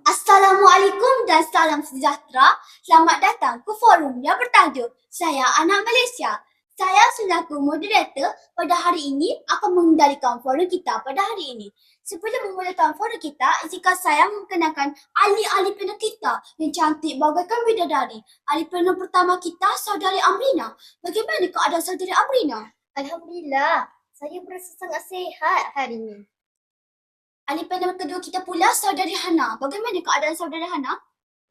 Assalamualaikum dan salam sejahtera. Selamat datang ke forum yang bertajuk Saya Anak Malaysia. Saya selaku moderator pada hari ini akan mengendalikan forum kita pada hari ini. Sebelum memulakan forum kita, izinkan saya memperkenalkan ahli-ahli panel kita yang cantik bagaikan bidadari. Ahli panel pertama kita, Saudari Amrina. Bagaimana keadaan Saudari Amrina? Alhamdulillah, saya berasa sangat sihat hari ini. Ahli panel kedua kita pula, Saudari Hana. Bagaimana keadaan Saudari Hana?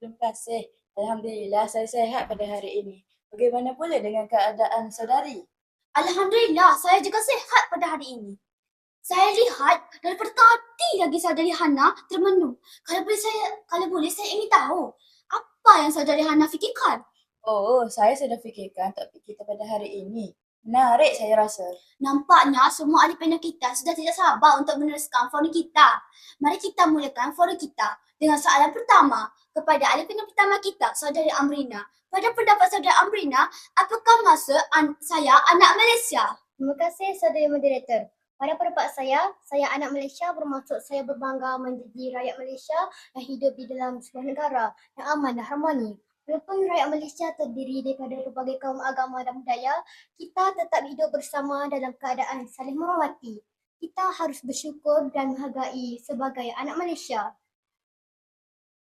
Terima kasih. Alhamdulillah saya sihat pada hari ini. Bagaimana pula dengan keadaan saudari? Alhamdulillah, saya juga sihat pada hari ini. Saya lihat daripada tadi lagi Saudari Hana termenung. Kalau boleh saya ingin tahu apa yang Saudari Hana fikirkan. Oh, saya sudah fikirkan topik kita pada hari ini. Menarik saya rasa. Nampaknya semua ahli panel kita sudah tidak sabar untuk meneruskan forum kita. Mari kita mulakan forum kita dengan soalan pertama kepada ahli panel pertama kita, Saudari Amrina. Pada pendapat Saudari Amrina, apakah maksud saya anak Malaysia? Terima kasih saudara moderator. Pada pendapat saya anak Malaysia bermaksud saya berbangga menjadi rakyat Malaysia yang hidup di dalam sebuah negara yang aman dan harmoni. Walaupun rakyat Malaysia terdiri daripada berbagai kaum agama dan budaya, kita tetap hidup bersama dalam keadaan saling menghormati. Kita harus bersyukur dan menghargai sebagai anak Malaysia.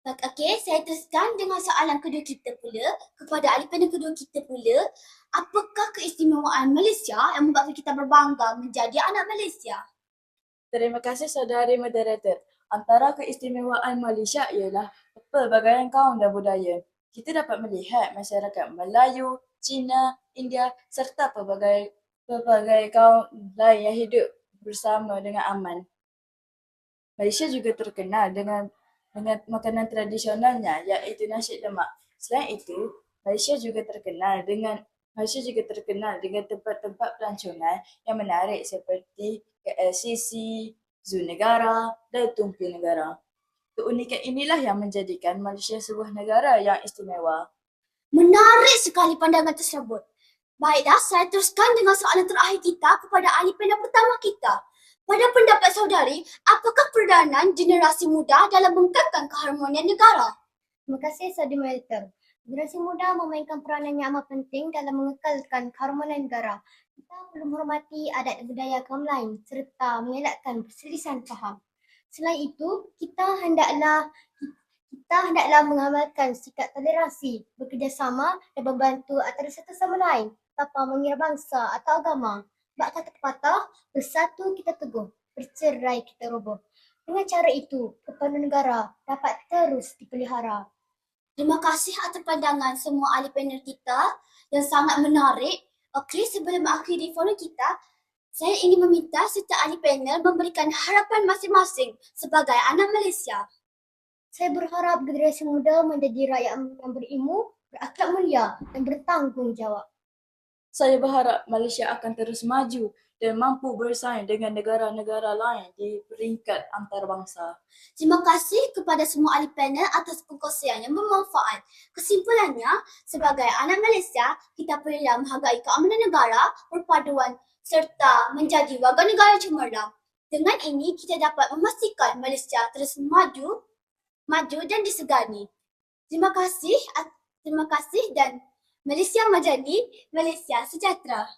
Okey, saya teruskan dengan soalan kedua kita pula kepada ahli panel kedua kita pula. Apakah keistimewaan Malaysia yang membuatkan kita berbangga menjadi anak Malaysia? Terima kasih saudari moderator. Antara keistimewaan Malaysia ialah pelbagaian kaum dan budaya. Kita dapat melihat masyarakat Melayu, Cina, India serta pelbagai kaum lain yang hidup bersama dengan aman. Malaysia juga terkenal dengan makanan tradisionalnya iaitu nasi lemak. Selain itu, Malaysia juga terkenal dengan tempat-tempat pelancongan yang menarik seperti KLCC, Zoo Negara dan Tunku Negara. Keunikan inilah yang menjadikan Malaysia sebuah negara yang istimewa. Menarik sekali pandangan tersebut. Baiklah, saya teruskan dengan soalan terakhir kita kepada ahli panel pertama kita. Pada pendapat saudari, apakah peranan generasi muda dalam mengekatkan keharmonian negara? Terima kasih saudara moderator. Generasi muda memainkan peranan yang amat penting dalam mengekalkan keharmonian negara. Kita perlu menghormati adat dan budaya kaum lain serta mengelakkan perselisihan faham. Selain itu, kita hendaklah mengamalkan sikap toleransi, bekerjasama dan membantu antara satu sama lain tanpa mengira bangsa atau agama. Bak kata pepatah, bersatu kita teguh, bercerai kita roboh. Dengan cara itu, kepada negara dapat terus dipelihara. Terima kasih atas pandangan semua ahli panel kita yang sangat menarik. Okey, sebelum mengakhiri forum kita, saya ingin meminta setiap ahli panel memberikan harapan masing-masing sebagai anak Malaysia. Saya berharap generasi muda menjadi rakyat yang berilmu, berakhlak mulia dan bertanggungjawab. Saya berharap Malaysia akan terus maju dan mampu bersaing dengan negara-negara lain di peringkat antarabangsa. Terima kasih kepada semua ahli panel atas perkongsian yang bermanfaat. Kesimpulannya, sebagai anak Malaysia, kita perlu menghargai keamanan negara, perpaduan serta menjadi warga negara cemerlang. Dengan ini, kita dapat memastikan Malaysia terus maju dan disegani. Terima kasih dan Malaysia menjadi Malaysia sejahtera.